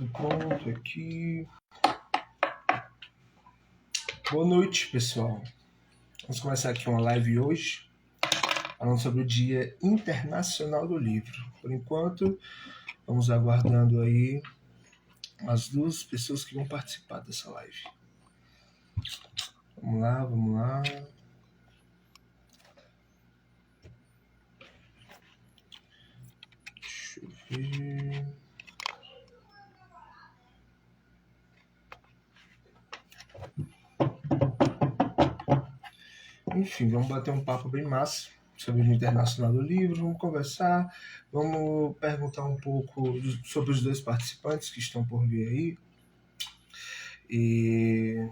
Tudo pronto aqui. Boa noite, pessoal. Vamos começar aqui uma live hoje, falando sobre o Dia Internacional do Livro. Por enquanto, vamos aguardando aí as duas pessoas que vão participar dessa live. Vamos lá, vamos lá. Deixa eu ver. Enfim, vamos bater um papo bem massa sobre o Dia Internacional do Livro, vamos conversar, vamos perguntar um pouco sobre os dois participantes que estão por vir aí. E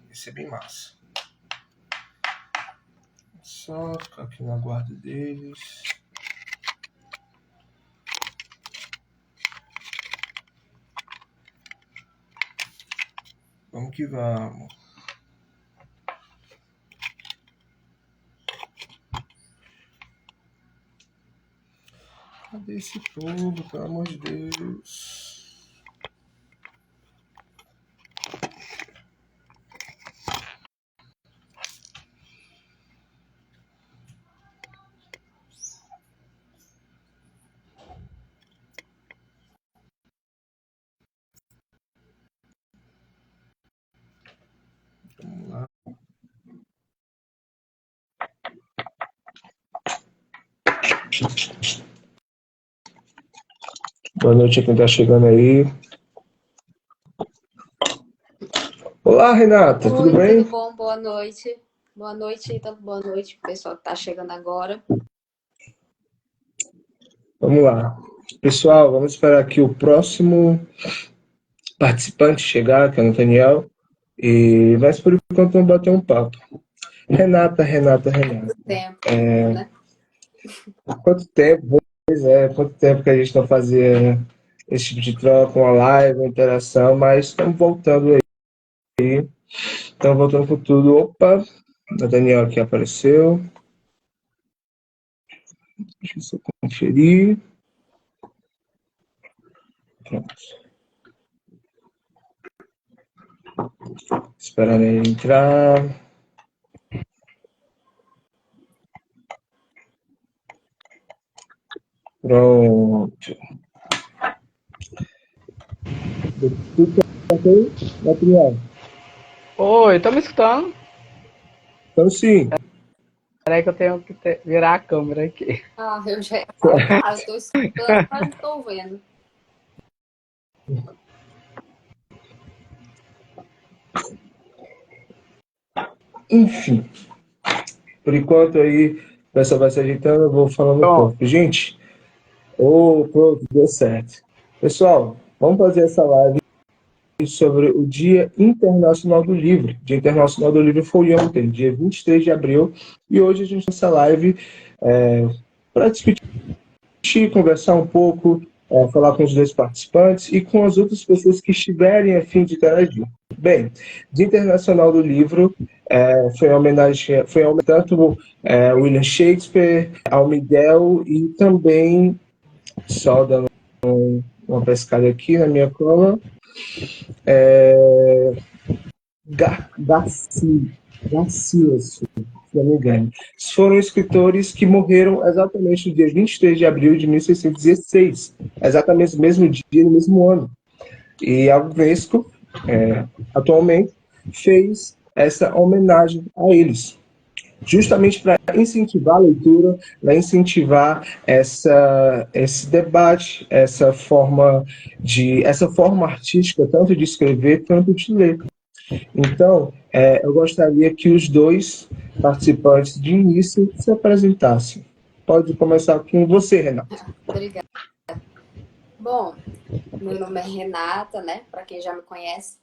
vai ser bem massa. Só ficar aqui no aguardo deles. Vamos que vamos. Cadê esse povo, pelo amor de Deus? Vamos lá. Boa noite a quem está chegando aí. Olá, Renata, tudo bem? Tudo bom? Boa noite. Boa noite, Ítalo. Boa noite, pessoal que está chegando agora. Vamos lá. Pessoal, vamos esperar aqui o próximo participante chegar, que é o Nathaniel. Mas por enquanto vamos bater um papo. Renata. Tempo, né? Quanto tempo? Pois é, quanto tempo que a gente não fazia esse tipo de troca, uma live, uma interação, mas estamos voltando aí. Estamos voltando com tudo. Opa, a Daniel aqui apareceu. Deixa eu só conferir. Pronto. Esperando ele entrar. Pronto. Tudo certo aí, Nathaniel? Oi, tá me escutando? Então sim. Peraí que eu tenho que virar a câmera aqui. Eu já ia falar, eu tô escutando, mas não tô vendo. Enfim. Por enquanto aí, o pessoal vai se ajeitando, eu vou falando um pouco. Gente, pronto, deu certo. Pessoal, vamos fazer essa live sobre o Dia Internacional do Livro. O Dia Internacional do Livro foi ontem, dia 23 de abril, e hoje a gente tem essa live para discutir, conversar um pouco, falar com os dois participantes e com as outras pessoas que estiverem a fim de interagir. Bem, Dia Internacional do Livro foi uma homenagem tanto William Shakespeare, ao Miguel e também, só dando uma pescada aqui na minha cola, Garcia, se não me engano. Foram escritores que morreram exatamente no dia 23 de abril de 1616, exatamente no mesmo dia, no mesmo ano. E a Unesco, atualmente, fez essa homenagem a eles, justamente para incentivar a leitura, para incentivar esse debate, essa forma artística, tanto de escrever quanto de ler. Então, eu gostaria que os dois participantes de início se apresentassem. Pode começar com você, Renata. Obrigada. Bom, meu nome é Renata, né? Para quem já me conhece.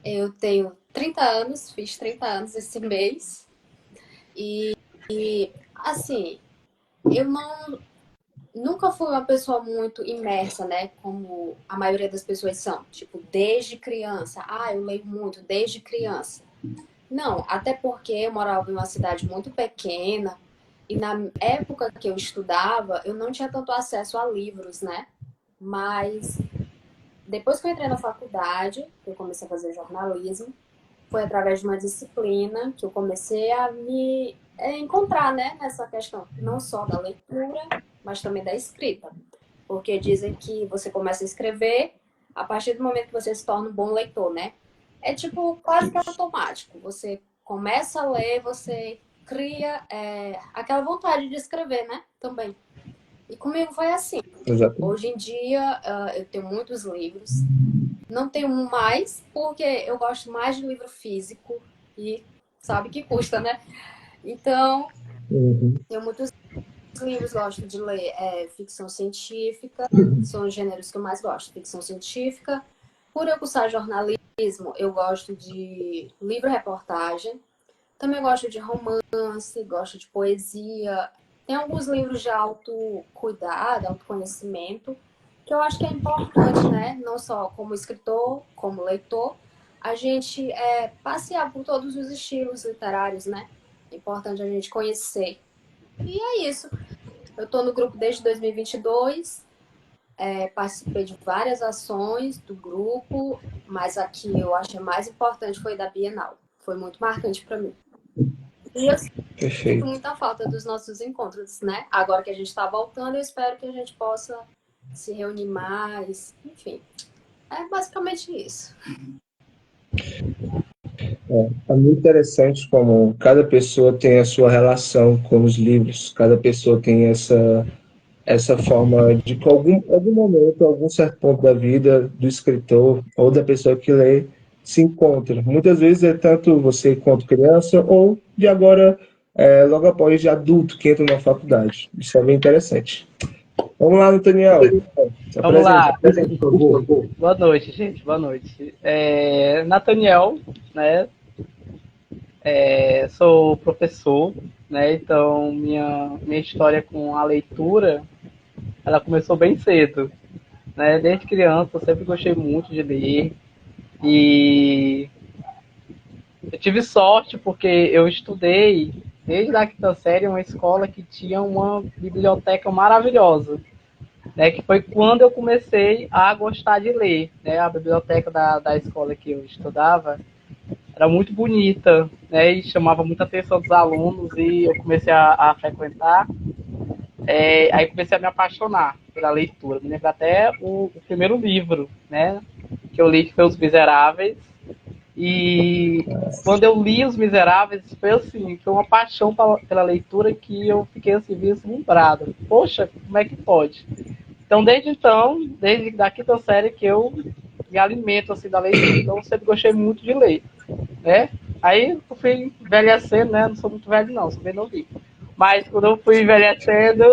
Eu tenho 30 anos, fiz 30 anos esse mês. E assim, eu nunca fui uma pessoa muito imersa, né? Como a maioria das pessoas são. Tipo, desde criança. Eu leio muito desde criança. Não, até porque eu morava em uma cidade muito pequena. E na época que eu estudava, eu não tinha tanto acesso a livros, né? Mas depois que eu entrei na faculdade, eu comecei a fazer jornalismo, foi através de uma disciplina que eu comecei a me encontrar, né, nessa questão, não só da leitura, mas também da escrita. Porque dizem que você começa a escrever a partir do momento que você se torna um bom leitor, né? É tipo quase que automático. Você começa a ler, você cria aquela vontade de escrever, né? Também. E comigo foi assim. Exatamente. Hoje em dia, eu tenho muitos livros. Não tenho mais, porque eu gosto mais de livro físico. E sabe que custa, né? Então, tenho muitos livros, gosto de ler ficção científica. São os gêneros que eu mais gosto. Ficção científica. Por eu cursar jornalismo, eu gosto de livro-reportagem. Também gosto de romance, gosto de poesia. Tem alguns livros de autocuidado, autoconhecimento, que eu acho que é importante, né? Não só como escritor, como leitor, a gente passear por todos os estilos literários, né? É importante a gente conhecer. E é isso. Eu estou no grupo desde 2022, participei de várias ações do grupo, mas a que eu achei mais importante foi da Bienal. Foi muito marcante para mim. E eu sinto Perfeito. muita falta dos nossos encontros, né? Agora que a gente está voltando, eu espero que a gente possa se reunir mais. Enfim, é basicamente isso. É muito interessante como cada pessoa tem a sua relação com os livros, cada pessoa tem essa forma de que algum momento, algum certo ponto da vida do escritor ou da pessoa que lê se encontra. Muitas vezes é tanto você quanto criança ou de agora, logo após de adulto que entra na faculdade. Isso é bem interessante. Vamos lá, Nathaniel. Se Vamos lá. apresente, por favor. Boa noite, gente. Boa noite. Nathaniel, né? Sou professor, né? Então minha história com a leitura, ela começou bem cedo, né? Desde criança eu sempre gostei muito de ler e eu tive sorte porque eu estudei desde a quinta série em uma escola que tinha uma biblioteca maravilhosa, né? Que foi quando eu comecei a gostar de ler, né? A biblioteca da escola que eu estudava era muito bonita, né? E chamava muita atenção dos alunos e eu comecei a frequentar. Aí comecei a me apaixonar pela leitura. Me lembro até o primeiro livro, né? Que eu li, que foi Os Miseráveis. E quando eu li Os Miseráveis, foi assim, foi uma paixão pela leitura que eu fiquei assim, vislumbrado. Poxa, como é que pode? Então, desde a quinta série que eu me alimento assim da leitura. Então, eu sempre gostei muito de ler, né? Aí eu fui envelhecendo, né? Não sou muito velho não, sou bem novinho. Mas quando eu fui envelhecendo,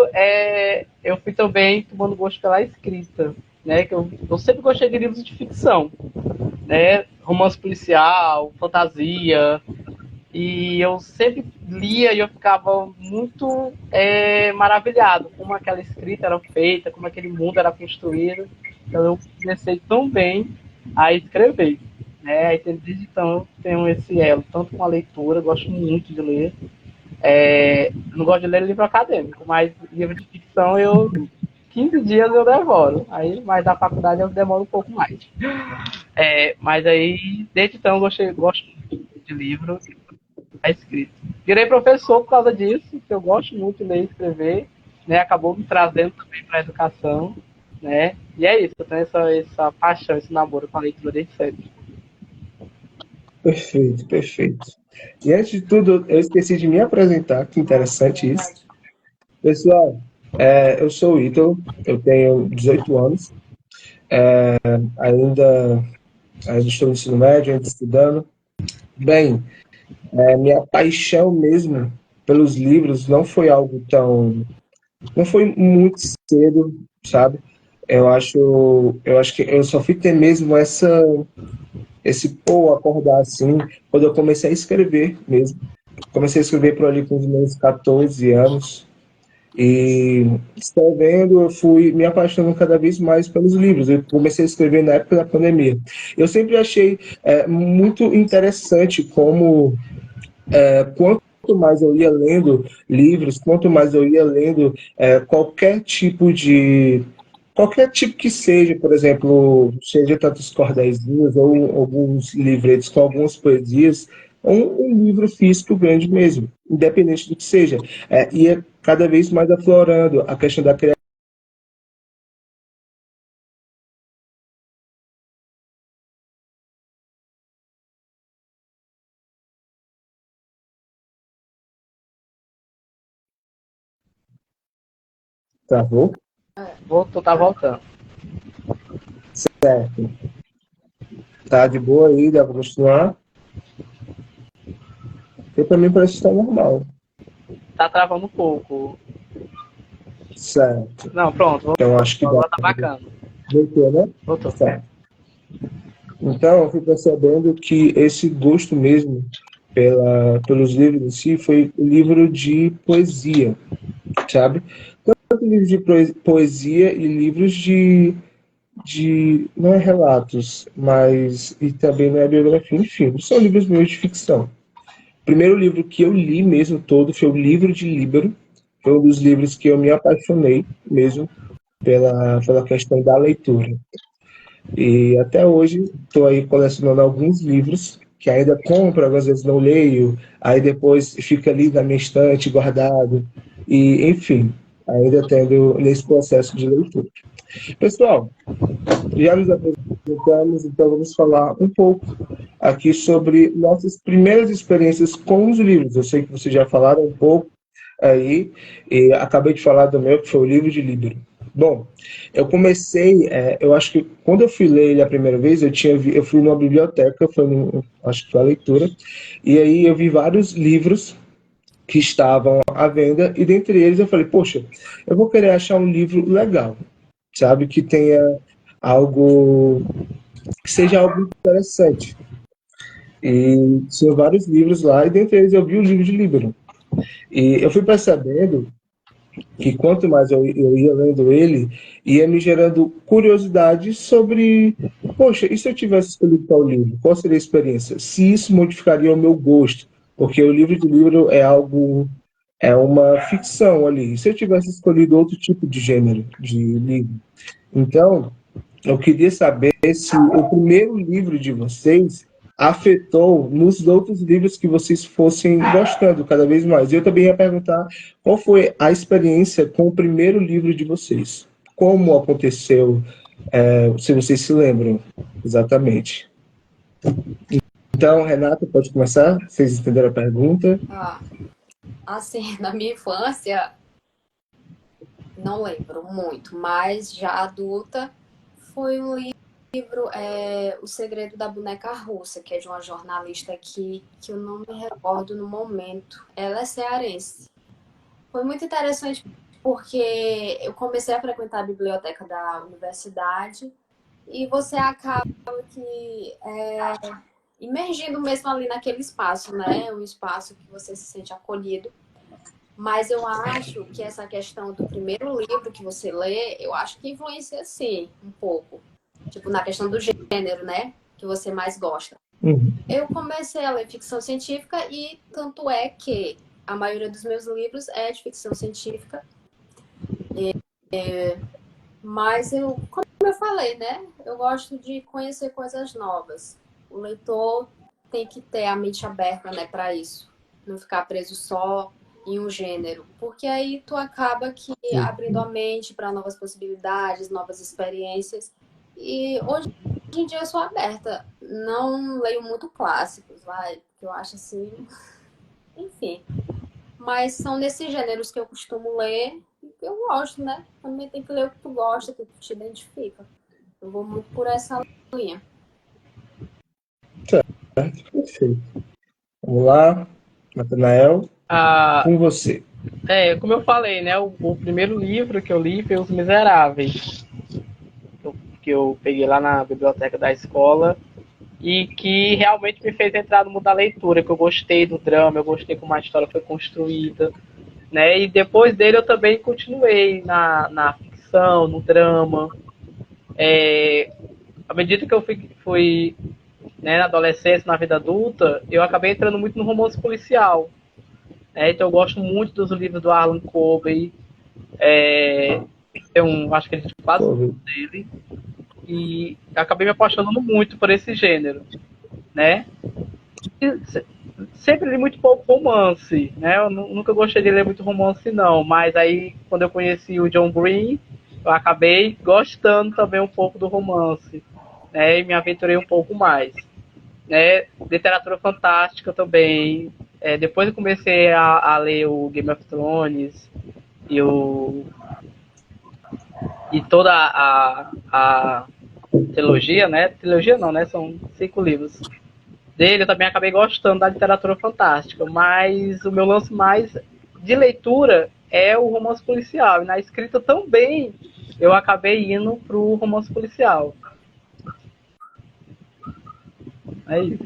eu fui também tomando gosto pela escrita, né? Que eu sempre gostei de livros de ficção, né? Romance policial, fantasia, e eu sempre lia e eu ficava muito maravilhado como aquela escrita era feita, como aquele mundo era construído. Então eu comecei tão bem a escrever, né? Aí desde então eu tenho esse elo, tanto com a leitura, gosto muito de ler. Não gosto de ler livro acadêmico, mas livro de ficção 15 dias eu devoro. Aí, mas da faculdade eu demoro um pouco mais. Mas aí, desde então, eu gosto muito de livro escrito. Virei professor por causa disso, que eu gosto muito de ler e escrever, né? Acabou me trazendo também para a educação, né? E é isso, eu tenho essa paixão, esse namoro com a leitura desde sempre. Perfeito, perfeito. E antes de tudo, eu esqueci de me apresentar, que interessante isso. Pessoal, eu sou o Ítalo, eu tenho 18 anos, ainda estou no ensino médio, ainda estudando. Bem, minha paixão mesmo pelos livros não foi algo tão. Não foi muito cedo, sabe? Eu acho que eu só fui ter mesmo acordar assim, quando eu comecei a escrever mesmo. Comecei a escrever por ali com os meus 14 anos. E escrevendo, eu fui me apaixonando cada vez mais pelos livros. Eu comecei a escrever na época da pandemia. Eu sempre achei muito interessante como, quanto mais eu ia lendo livros, quanto mais eu ia lendo qualquer tipo de qualquer tipo que seja, por exemplo, seja tantos cordéisinhos ou alguns livretos com algumas poesias, um livro físico grande mesmo, independente do que seja. E é cada vez mais aflorando a questão da criação. Travou? Voltou, tá voltando. Certo. Tá de boa aí, dá para continuar? Porque para mim parece que está normal. Tá travando um pouco. Certo. Não, pronto. Então acho que dá. Agora tá bacana. Voltou, né? Voltou. Certo. Então, eu fui percebendo que esse gosto mesmo pelos livros em si foi o livro de poesia, sabe? Tanto livros de poesia e livros não é relatos, mas e também não é biografia, enfim, são livros meus de ficção. O primeiro livro que eu li mesmo todo foi o livro de Líbero, foi um dos livros que eu me apaixonei mesmo pela questão da leitura. E até hoje estou aí colecionando alguns livros que ainda compro, às vezes não leio, aí depois fica ali na minha estante guardado. E, enfim, ainda tendo nesse processo de leitura. Pessoal, já nos apresentamos, então vamos falar um pouco aqui sobre nossas primeiras experiências com os livros. Eu sei que vocês já falaram um pouco aí, e acabei de falar do meu, que foi o livro de Líbero. Bom, eu comecei, eu acho que quando eu fui ler ele a primeira vez, eu fui numa biblioteca, acho que foi a leitura, e aí eu vi vários livros que estavam à venda, e dentre eles eu falei, poxa, eu vou querer achar um livro legal, sabe, que tenha algo, que seja algo interessante. E tinha vários livros lá, e dentre eles eu vi o livro de Líbero. E eu fui percebendo que quanto mais eu ia lendo ele, ia me gerando curiosidade sobre, poxa, e se eu tivesse escolhido tal livro? Qual seria a experiência? Se isso modificaria o meu gosto? Porque o livro de livro é algo, é uma ficção ali. E se eu tivesse escolhido outro tipo de gênero de livro? Então, eu queria saber se o primeiro livro de vocês afetou nos outros livros que vocês fossem gostando cada vez mais. Eu também ia perguntar qual foi a experiência com o primeiro livro de vocês. Como aconteceu, se vocês se lembram exatamente. Então, Renata, pode começar? Vocês entenderam a pergunta? Assim, na minha infância, não lembro muito, mas já adulta, foi um livro, O Segredo da Boneca Russa, que é de uma jornalista aqui, que eu não me recordo no momento. Ela é cearense. Foi muito interessante porque eu comecei a frequentar a biblioteca da universidade e você acaba que imergindo mesmo ali naquele espaço, né? Um espaço que você se sente acolhido. Mas eu acho que essa questão do primeiro livro que você lê, eu acho que influencia, sim, um pouco. Tipo, na questão do gênero, né? Que você mais gosta. Eu comecei a ler ficção científica e tanto é que a maioria dos meus livros é de ficção científica. Mas como eu falei, né? Eu gosto de conhecer coisas novas. O leitor tem que ter a mente aberta, né, para isso. Não ficar preso só em um gênero. Porque aí tu acaba que abrindo a mente para novas possibilidades, novas experiências. E hoje em dia eu sou aberta. Não leio muito clássicos, que eu acho assim... Enfim. Mas são nesses gêneros que eu costumo ler e que eu gosto, né? Também tem que ler o que tu gosta, o que tu te identifica. Eu vou muito por essa linha. Certo, perfeito. Vamos lá, Natanael, com você. Como eu falei, né? O primeiro livro que eu li foi Os Miseráveis, que eu peguei lá na biblioteca da escola e que realmente me fez entrar no mundo da leitura, que eu gostei do drama, eu gostei como a história foi construída, né? E depois dele eu também continuei na ficção, no drama. À medida que eu fui né, na adolescência, na vida adulta, eu acabei entrando muito no romance policial. Então eu gosto muito dos livros do Harlan Coben, acho que ele tinha quase tudo dele, e acabei me apaixonando muito por esse gênero, né? Sempre li muito pouco romance, né? Eu nunca gostei de ler muito romance, não. Mas aí, quando eu conheci o John Green, eu acabei gostando também um pouco do romance, né? E me aventurei um pouco mais, né? Literatura fantástica também. Depois eu comecei a ler o Game of Thrones e toda a trilogia, né? Trilogia não, né? São 5 livros dele. Eu também acabei gostando da literatura fantástica, mas o meu lance mais de leitura é o romance policial. E na escrita também eu acabei indo pro romance policial. É isso.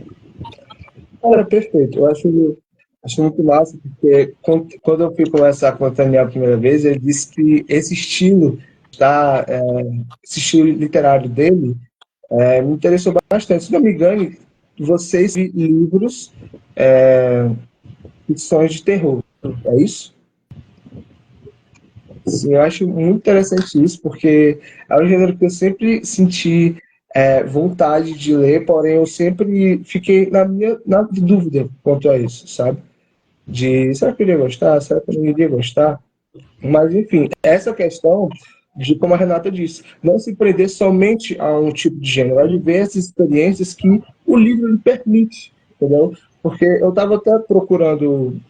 Cara, perfeito. Eu acho muito massa, porque quando eu fui conversar com o Daniel a primeira vez, ele disse que tá, é, esse estilo literário dele me interessou bastante. Se não me engano, vocês livros, ficções de terror, é isso? Sim, eu acho muito interessante isso, porque é um gênero que eu sempre senti vontade de ler, porém eu sempre fiquei na dúvida quanto a isso, sabe? De será que eu iria gostar? Será que eu não iria gostar? Mas, enfim, essa questão de, como a Renata disse, não se prender somente a um tipo de gênero, a diversas experiências que o livro lhe permite, entendeu? Porque eu estava até procurando,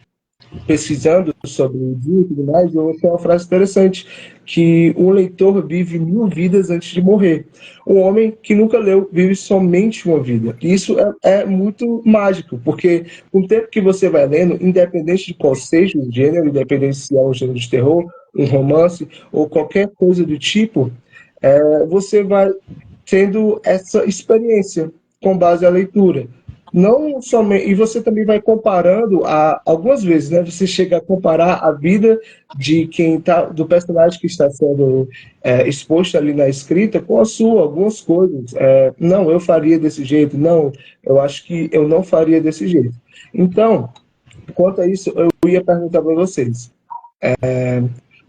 pesquisando sobre o dia e tudo mais, eu achei uma frase interessante, que um leitor vive 1000 vidas antes de morrer. Um homem que nunca leu vive somente uma vida. E isso é muito mágico, porque com o tempo que você vai lendo, independente de qual seja o gênero, independente se é um gênero de terror, um romance ou qualquer coisa do tipo, você vai tendo essa experiência com base à leitura. Não somente, e você também vai comparando algumas vezes, né? Você chega a comparar a vida de quem tá, do personagem que está sendo exposto ali na escrita com a sua, algumas coisas. Não, eu faria desse jeito, não, eu acho que eu não faria desse jeito. Então, quanto a isso, eu ia perguntar para vocês,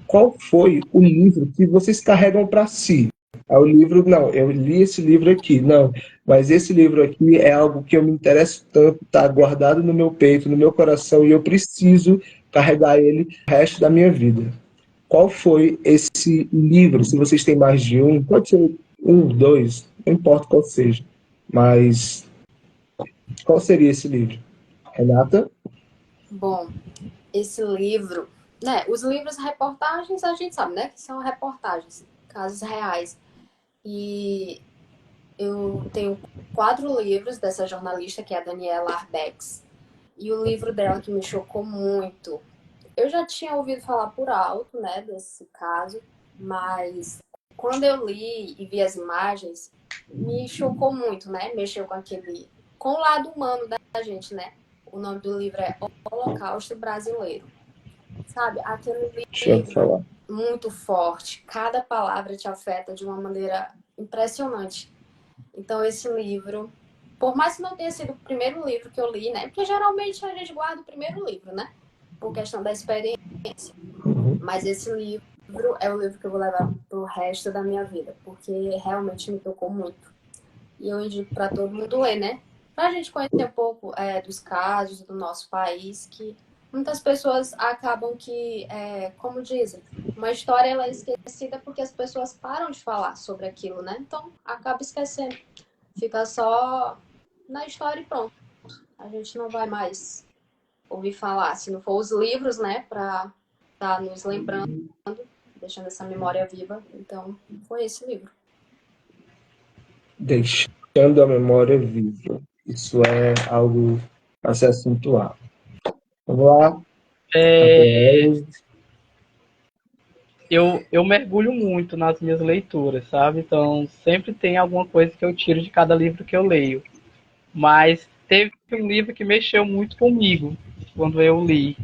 qual foi o livro que vocês carregam para si? O livro, não, eu li esse livro aqui, não, mas esse livro aqui é algo que eu me interesso tanto, está guardado no meu peito, no meu coração, e eu preciso carregar ele o resto da minha vida. Qual foi esse livro? Se vocês têm mais de um, pode ser um, dois, não importa qual seja, mas qual seria esse livro? Renata? Bom, esse livro, né? Os livros reportagens a gente sabe, né? Que são reportagens, casos reais. E eu tenho 4 livros dessa jornalista, que é a Daniela Arbex. E o livro dela que me chocou muito. Eu já tinha ouvido falar por alto, né, desse caso, mas quando eu li e vi as imagens, me chocou muito, né? Mexeu com o lado humano da gente, né? O nome do livro é Holocausto Brasileiro. Sabe? Aquele Deixa eu livro falar. muito forte, cada palavra te afeta de uma maneira impressionante. Então, esse livro, por mais que não tenha sido o primeiro livro que eu li, né? Porque geralmente a gente guarda o primeiro livro, né? Por questão da experiência. Mas esse livro é o livro que eu vou levar pro resto da minha vida, porque realmente me tocou muito. E eu indico para todo mundo ler, né? Para a gente conhecer um pouco dos casos do nosso país, que muitas pessoas acabam que, como dizem, uma história ela é esquecida porque as pessoas param de falar sobre aquilo, né? Então, acaba esquecendo. Fica só na história e pronto. A gente não vai mais ouvir falar. Se não for os livros, né? Para estar nos lembrando, deixando essa memória viva. Então, foi esse livro. Deixando a memória viva. Isso é algo a se acentuar. Vamos lá. É, eu mergulho muito nas minhas leituras, sabe? Então, sempre tem alguma coisa que eu tiro de cada livro que eu leio. Mas teve um livro que mexeu muito comigo quando eu li.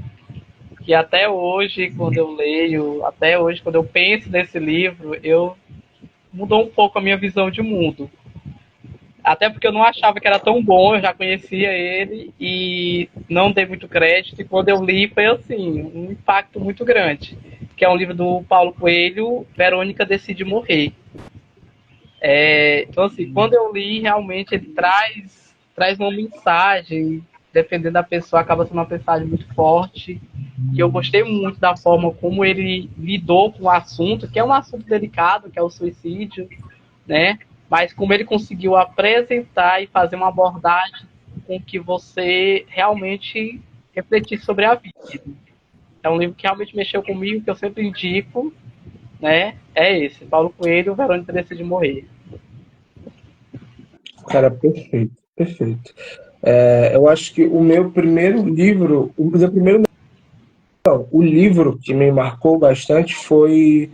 Que até hoje, quando eu leio, até hoje, quando eu penso nesse livro, eu mudou um pouco a minha visão de mundo. Até porque eu não achava que era tão bom, eu já conhecia ele e não dei muito crédito. E quando eu li, foi assim, um impacto muito grande. que é um livro do Paulo Coelho, Verônica Decide Morrer. Então, assim, quando eu li, realmente ele traz uma mensagem, dependendo da pessoa, acaba sendo uma mensagem muito forte. E eu gostei muito da forma como ele lidou com o assunto, que é um assunto delicado, que é o suicídio, né? Mas como ele conseguiu apresentar e fazer uma abordagem com que você realmente refletisse sobre a vida. É um livro que realmente mexeu comigo, que eu sempre indico, né? É esse, Paulo Coelho, Verônica Decide Morrer. Cara, perfeito, perfeito. Eu acho que o meu primeiro livro, o livro que me marcou bastante foi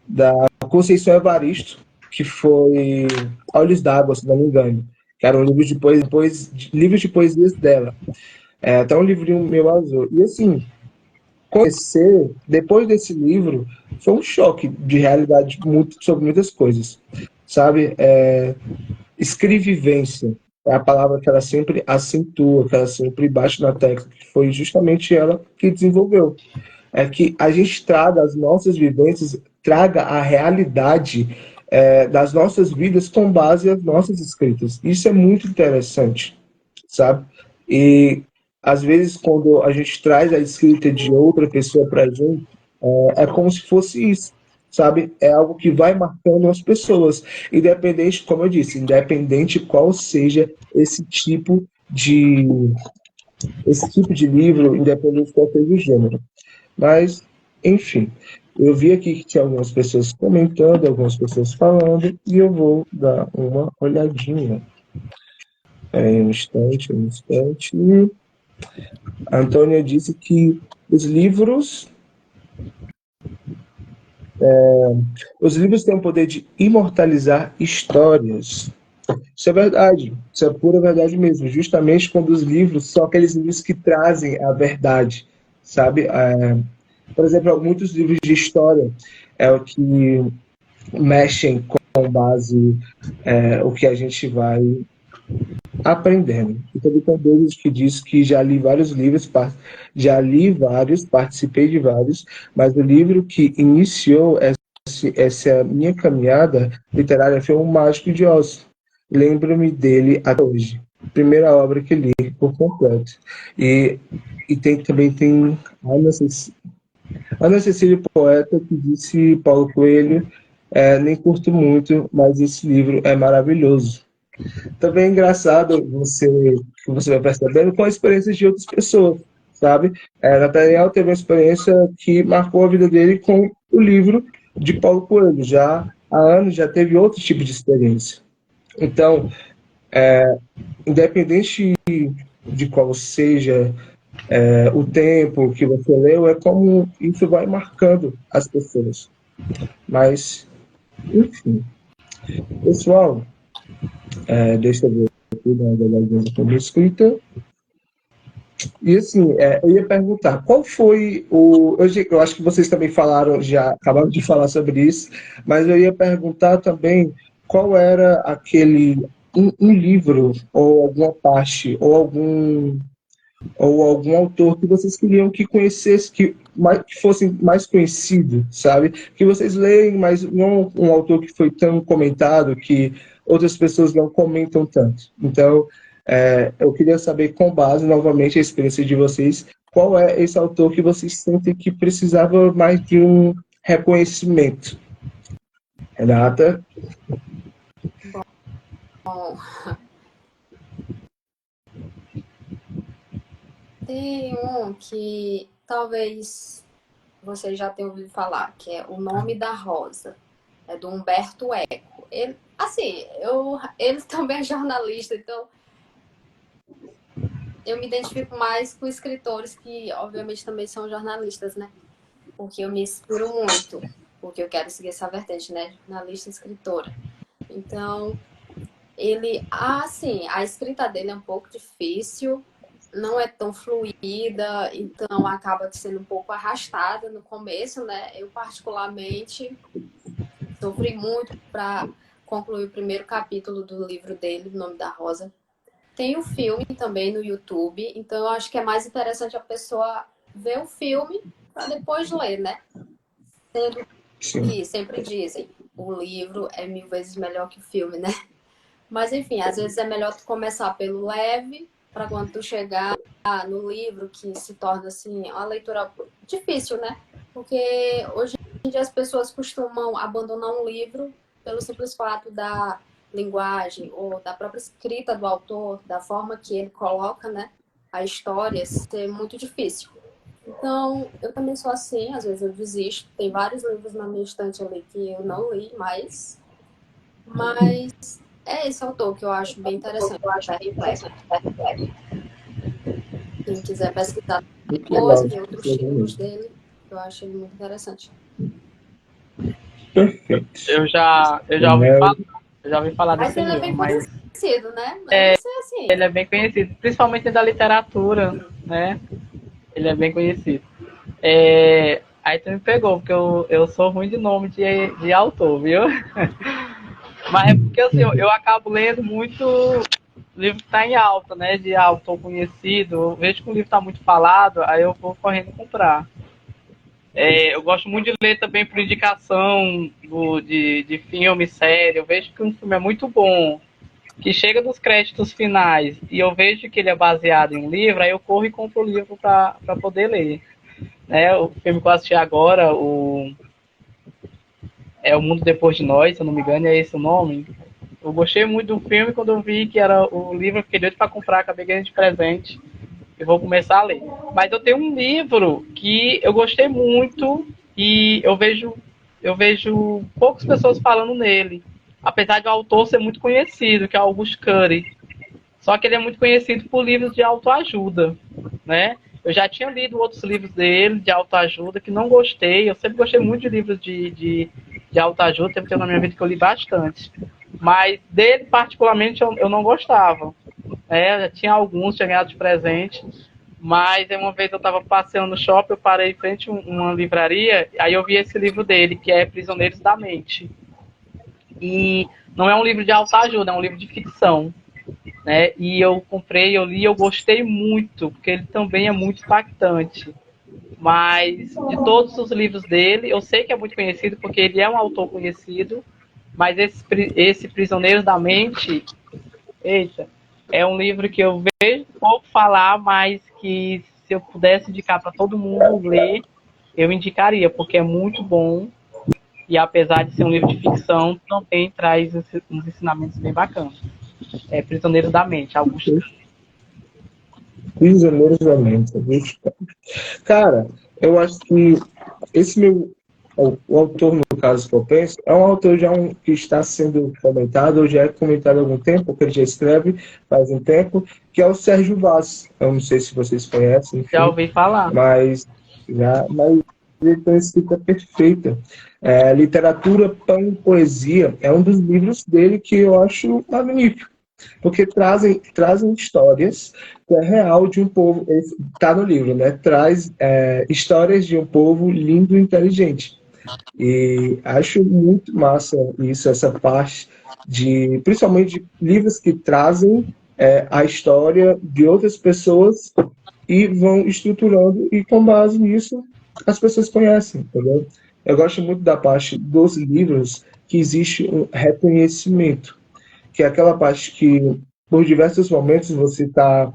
da Conceição Evaristo, que foi Olhos d'Água, se não me engano, que era um livro livros de poesias dela. Até um livrinho meu azul. E assim, conhecer, depois desse livro, foi um choque de realidade sobre muitas coisas, sabe? Escrevivência é a palavra que ela sempre acentua, que ela sempre bate na tecla, que foi justamente ela que desenvolveu. É que a gente traga as nossas vivências, traga a realidade das nossas vidas com base nas nossas escritas. Isso é muito interessante, sabe? E às vezes quando a gente traz a escrita de outra pessoa para a gente, é como se fosse isso, sabe? É algo que vai marcando as pessoas, independente, como eu disse, independente qual seja de esse tipo de livro, independente de qual seja o gênero. Mas, enfim, eu vi aqui que tinha algumas pessoas comentando, algumas pessoas falando, e eu vou dar uma olhadinha. Um instante, um instante. A Antônia disse que os livros, os livros têm o poder de imortalizar histórias. Isso é verdade, isso é pura verdade mesmo. Justamente quando os livros são aqueles livros que trazem a verdade, sabe? Por exemplo, muitos livros de história é o que mexem com base o que a gente vai aprendendo. E também tem Douglas que diz que já li vários livros, participei de vários, mas o livro que iniciou essa minha caminhada literária foi O Mágico de Oz. Lembro-me dele até hoje. Primeira obra que li por completo. E também tem Ana Cecília Poeta, que disse Paulo Coelho, nem curto muito, mas esse livro é maravilhoso. Também é engraçado que você vai percebendo com a experiência de outras pessoas, sabe? Nathaniel teve uma experiência que marcou a vida dele com o livro de Paulo Coelho. Já há anos já teve outro tipo de experiência. Então, independente de qual seja o tempo que você leu, é como isso vai marcando as pessoas. Mas, enfim. Pessoal, deixa eu ver aqui, dar uma olhadinha como escrita. E assim, eu ia perguntar, qual foi o. Eu acho que vocês também falaram, já acabaram de falar sobre isso, mas eu ia perguntar também qual era um livro, ou alguma parte, ou algum autor que vocês queriam que conhecesse, que fosse mais conhecido, sabe? Que vocês leem, mas não um autor que foi tão comentado, que outras pessoas não comentam tanto. Então, eu queria saber, com base, novamente, a experiência de vocês, qual é esse autor que vocês sentem que precisava mais de um reconhecimento? Renata? Bom, tem um que talvez você já tenha ouvido falar, que é O Nome da Rosa, é do Humberto Eco. Ele, assim, ele também é jornalista, então eu me identifico mais com escritores que, obviamente, também são jornalistas, né? Porque eu me inspiro muito, porque eu quero seguir essa vertente, né? Jornalista e escritora. Então, assim, a escrita dele é um pouco difícil, não é tão fluida, então acaba sendo um pouco arrastada no começo, né? Eu, particularmente, sofri muito para concluir o primeiro capítulo do livro dele, O Nome da Rosa. Tem o filme também no YouTube, então eu acho que é mais interessante a pessoa ver o filme para depois ler, né? Sendo Sim. que sempre dizem, o livro é 1000 vezes melhor que o filme, né? Mas enfim, às vezes é melhor tu começar pelo leve, para quando tu chegar no livro, que se torna assim uma leitura difícil, né? Porque hoje em dia as pessoas costumam abandonar um livro pelo simples fato da linguagem ou da própria escrita do autor, da forma que ele coloca, né, a história, ser muito difícil. Então, eu também sou assim, às vezes eu desisto. Tem vários livros na minha estante ali que eu não li mais, mas é esse autor que eu acho bem interessante, Barry Black. Quem quiser pesquisar Muito depois, legal. tem outros títulos dele, eu acho ele muito interessante. Perfeito. Eu já ouvi falar Mas desse ele é livro, bem mas conhecido, né? Eu não sei assim. ele é bem conhecido, principalmente da literatura, né? Ele é bem conhecido. Aí tu me pegou, porque eu sou ruim de nome de autor, viu? Mas é porque assim, eu acabo lendo muito livro que tá em alta, né? De autor conhecido. Eu vejo que o livro tá muito falado, aí eu vou correndo comprar. Eu gosto muito de ler também por indicação de filme, série. Eu vejo que um filme é muito bom, que chega dos créditos finais e eu vejo que ele é baseado em um livro, aí eu corro e compro o livro para poder ler. Né? O filme que eu assisti agora, O Mundo Depois de Nós, se eu não me engano, é esse o nome. Eu gostei muito do filme. Quando eu vi que era o livro, eu fiquei doido para comprar, acabei ganhando de presente e vou começar a ler. Mas eu tenho um livro que eu gostei muito e eu vejo poucas pessoas falando nele, apesar de o autor ser muito conhecido, que é Augusto Curry. Só que ele é muito conhecido por livros de autoajuda, né? Eu já tinha lido outros livros dele, de autoajuda, que não gostei. Eu sempre gostei muito de livros de autoajuda, teve tempo na minha vida que eu li bastante. Mas dele, particularmente, eu não gostava. Eu já tinha alguns, tinha ganhado de presente. Mas uma vez eu estava passeando no shopping, eu parei em frente a uma livraria, aí eu vi esse livro dele, que é Prisioneiros da Mente. E não é um livro de autoajuda, é um livro de ficção. Né? E eu comprei, eu li, eu gostei muito, porque ele também é muito impactante. Mas de todos os livros dele, eu sei que é muito conhecido, porque ele é um autor conhecido, mas esse Prisioneiros da Mente, eita, é um livro que eu vejo pouco falar, mas que se eu pudesse indicar para todo mundo ler, eu indicaria, porque é muito bom. E apesar de ser um livro de ficção, também traz uns ensinamentos bem bacanas. Prisioneiros da Mente, Augusto. Prisioneiros da Mente. Cara, eu acho que esse o autor, no caso que eu penso, é um autor que está sendo comentado, ou já é comentado há algum tempo, porque ele já escreve faz um tempo, que é o Sérgio Vaz. Eu não sei se vocês conhecem, enfim, Já ouvi falar. mas ele tem uma escrita perfeita. Literatura, Pão e Poesia é um dos livros dele que eu acho magnífico, porque trazem histórias que é real de um povo, está no livro, né? Traz histórias de um povo lindo e inteligente. E acho muito massa isso, essa parte principalmente de livros que trazem a história de outras pessoas e vão estruturando, e com base nisso as pessoas conhecem, entendeu? Eu gosto muito da parte dos livros que existe um reconhecimento, que é aquela parte que, por diversos momentos, você está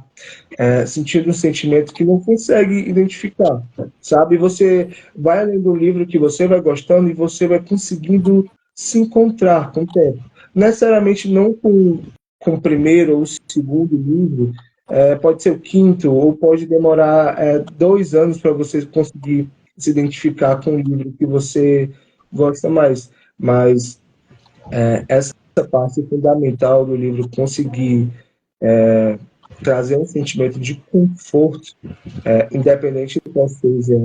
sentindo um sentimento que não consegue identificar, sabe? Você vai lendo um livro que você vai gostando e você vai conseguindo se encontrar com o tempo. Necessariamente não com o primeiro ou o segundo livro, pode ser o quinto, ou pode demorar 2 anos para você conseguir se identificar com o livro que você gosta mais. Mas essa parte fundamental do livro, conseguir trazer um sentimento de conforto, independente de qual seja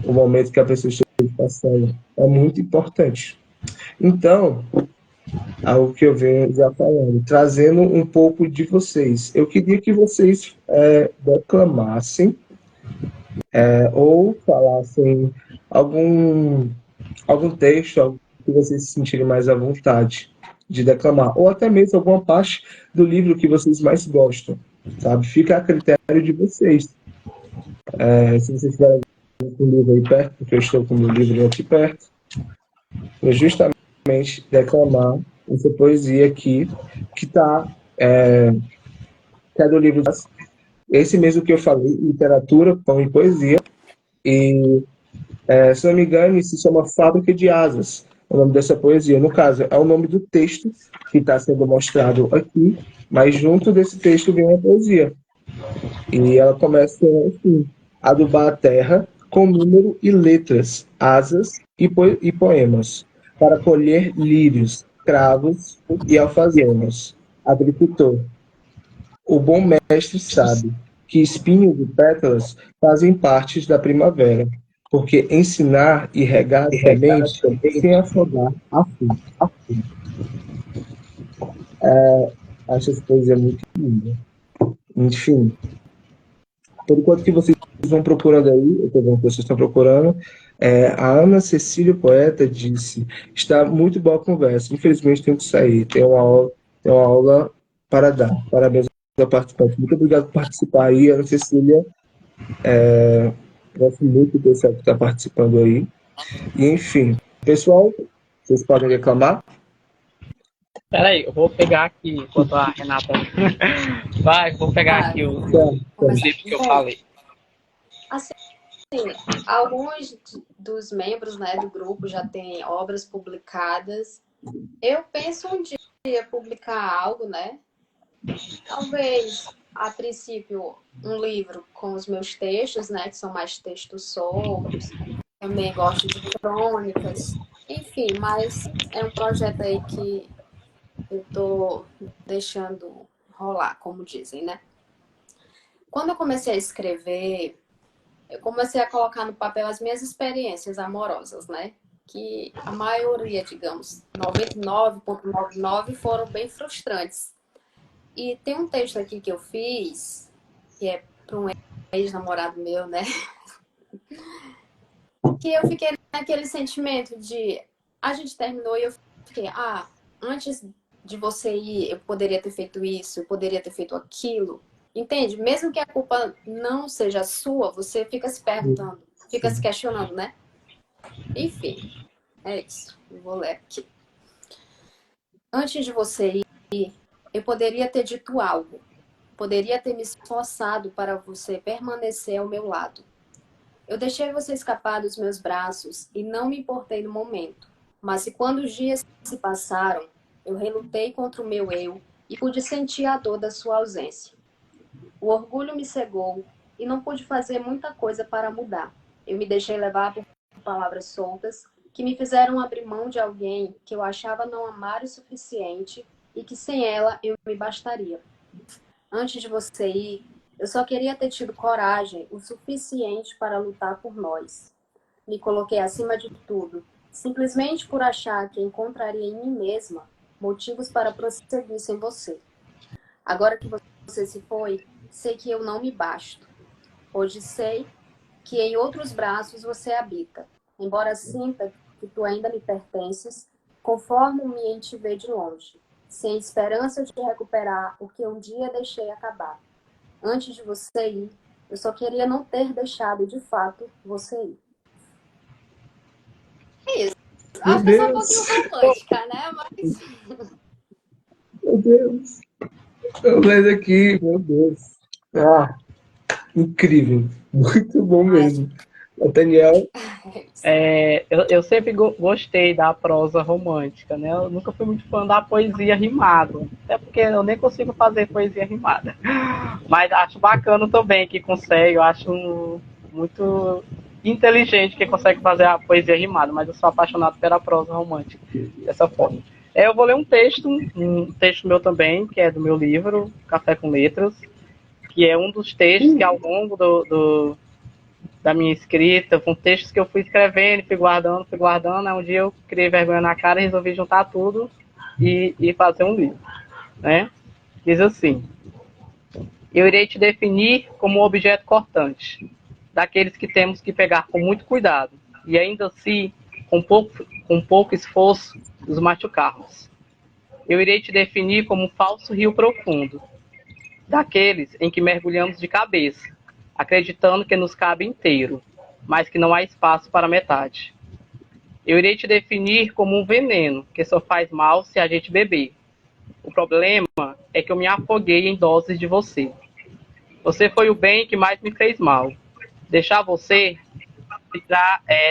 o momento que a pessoa esteja passando, é muito importante. Então, algo que eu venho já falando, trazendo um pouco de vocês. Eu queria que vocês declamassem ou falassem algum texto, algo que vocês se sentirem mais à vontade de declamar, ou até mesmo alguma parte do livro que vocês mais gostam, sabe? Fica a critério de vocês. Se vocês tiverem com o livro aí perto, porque eu estou com o meu livro aqui perto, para justamente declamar essa poesia aqui, que tá, que é do livro esse mesmo que eu falei, literatura, pão e poesia, e se não me engano, isso se chama Fábrica de Asas, o nome dessa poesia. No caso, é o nome do texto que está sendo mostrado aqui, mas junto desse texto vem a poesia. E ela começa assim: adubar a terra com número e letras, asas e poemas, para colher lírios, cravos e alfazemas. Agricultor, o bom mestre sabe que espinhos e pétalas fazem parte da primavera, porque ensinar e regar a semente sem afogar a fim. Acho essa poesia muito linda. Enfim, por enquanto que vocês vão procurando aí, eu estou vendo que vocês estão procurando, a Ana Cecília Poeta disse: está muito boa a conversa, infelizmente tenho que sair, tenho uma aula para dar. Parabéns ao participante. Muito obrigado por participar aí, Ana Cecília. Gosto muito do pessoal que está participando aí. E, enfim, pessoal, vocês podem reclamar? Peraí, eu vou pegar aqui, enquanto a Renata vai, vou pegar aqui os livros que eu falei. Assim, alguns dos membros, né, do grupo já têm obras publicadas. Eu penso um dia publicar algo, né? Talvez, a princípio, um livro com os meus textos, né, que são mais textos soltos. Também gosto de crônicas. Enfim, mas é um projeto aí que eu tô deixando rolar, como dizem, né? Quando eu comecei a escrever, eu comecei a colocar no papel as minhas experiências amorosas, né? Que a maioria, digamos, 99,99 foram bem frustrantes. E tem um texto aqui que eu fiz, que é para um ex-namorado meu, né? Que eu fiquei naquele sentimento de a gente terminou e eu fiquei, antes de você ir, eu poderia ter feito isso, eu poderia ter feito aquilo. Entende? Mesmo que a culpa não seja sua, você fica se perguntando, fica se questionando, né? Enfim, é isso. Eu vou ler aqui. Antes de você ir, eu poderia ter dito algo. Poderia ter me esforçado para você permanecer ao meu lado. Eu deixei você escapar dos meus braços e não me importei no momento. Mas quando os dias se passaram, eu relutei contra o meu eu e pude sentir a dor da sua ausência. O orgulho me cegou e não pude fazer muita coisa para mudar. Eu me deixei levar por palavras soltas que me fizeram abrir mão de alguém que eu achava não amar o suficiente e que sem ela eu me bastaria. Antes de você ir, eu só queria ter tido coragem o suficiente para lutar por nós. Me coloquei acima de tudo, simplesmente por achar que encontraria em mim mesma motivos para prosseguir sem você. Agora que você se foi, sei que eu não me basto. Hoje sei que em outros braços você habita. Embora sinta que tu ainda me pertences, conformo-me em te ver de longe, sem esperança de recuperar o que um dia deixei acabar. Antes de você ir, eu só queria não ter deixado de fato você ir. É isso. Acho que eu sou um pouquinho romântica, né? Mas. Meu Deus. Eu lendo aqui, meu Deus. Incrível. Muito bom mesmo. Nathaniel. Eu sempre gostei da prosa romântica, né? Eu nunca fui muito fã da poesia rimada, até porque eu nem consigo fazer poesia rimada. Mas acho bacana também que consegue, eu acho muito inteligente quem consegue fazer a poesia rimada, mas eu sou apaixonado pela prosa romântica, dessa forma. Eu vou ler um texto meu também, que é do meu livro, Café com Letras, que é um dos textos que ao longo da minha escrita, com textos que eu fui escrevendo, fui guardando. Aí um dia eu criei vergonha na cara e resolvi juntar tudo e fazer um livro, né? Diz assim: eu irei te definir como um objeto cortante, daqueles que temos que pegar com muito cuidado, e ainda assim, com pouco esforço, os machucarmos. Eu irei te definir como um falso rio profundo, daqueles em que mergulhamos de cabeça, acreditando que nos cabe inteiro, mas que não há espaço para metade. Eu irei te definir como um veneno, que só faz mal se a gente beber. O problema é que eu me afoguei em doses de você. Você foi o bem que mais me fez mal. Deixar você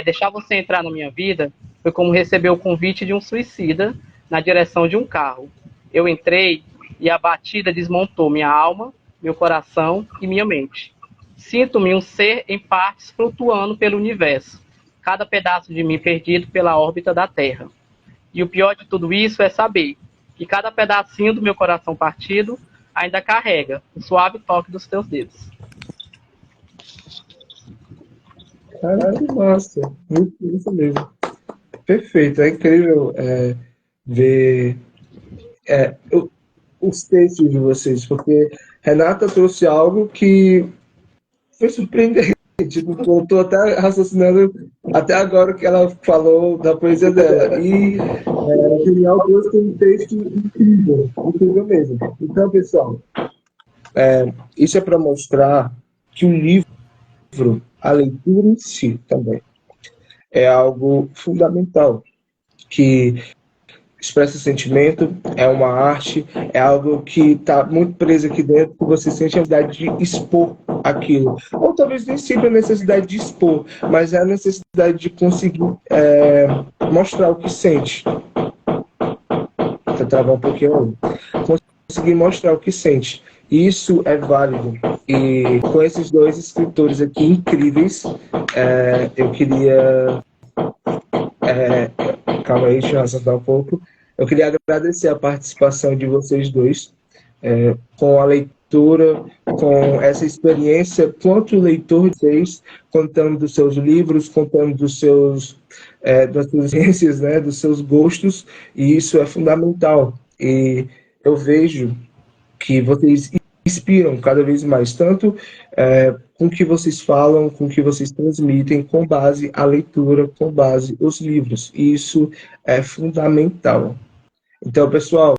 deixar você entrar na minha vida foi como receber o convite de um suicida na direção de um carro. Eu entrei e a batida desmontou minha alma, meu coração e minha mente. Sinto-me um ser em partes flutuando pelo universo, cada pedaço de mim perdido pela órbita da Terra. E o pior de tudo isso é saber que cada pedacinho do meu coração partido ainda carrega o suave toque dos teus dedos. Cara, que massa. Muito isso mesmo. Perfeito. É incrível ver os textos de vocês, porque Renata trouxe algo que foi surpreendente. Tipo, eu estou até raciocinando até agora o que ela falou da poesia dela. E Daniel trouxe um texto incrível, incrível mesmo. Então, pessoal, isso é para mostrar que o livro, a leitura em si também, é algo fundamental, que expressa sentimento, é uma arte, é algo que está muito preso aqui dentro, que você sente a necessidade de expor aquilo. Ou talvez nem sempre a necessidade de expor, mas é a necessidade de conseguir mostrar o que sente. Vou travar um pouquinho aí. Conseguir mostrar o que sente. Isso é válido. E com esses dois escritores aqui incríveis, eu queria calma aí, deixa eu assentar um pouco. Eu queria agradecer a participação de vocês dois, com a leitura, com essa experiência, quanto leitor de vocês, contando dos seus livros, contando dos seus, das suas experiências, né, dos seus gostos, e isso é fundamental. E eu vejo que vocês inspiram cada vez mais, tanto com o que vocês falam, com o que vocês transmitem, com base a leitura, com base os livros. E isso é fundamental. Então, pessoal,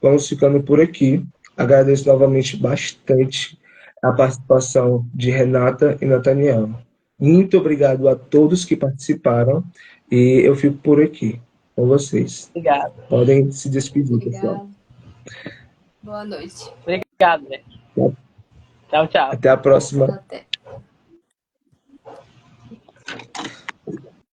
vamos ficando por aqui. Agradeço novamente bastante a participação de Renata e Nathaniel. Muito obrigado a todos que participaram e eu fico por aqui com vocês. Obrigado. Podem se despedir, pessoal. Boa noite. Obrigado, né? Tchau, tchau. Até a próxima. Até.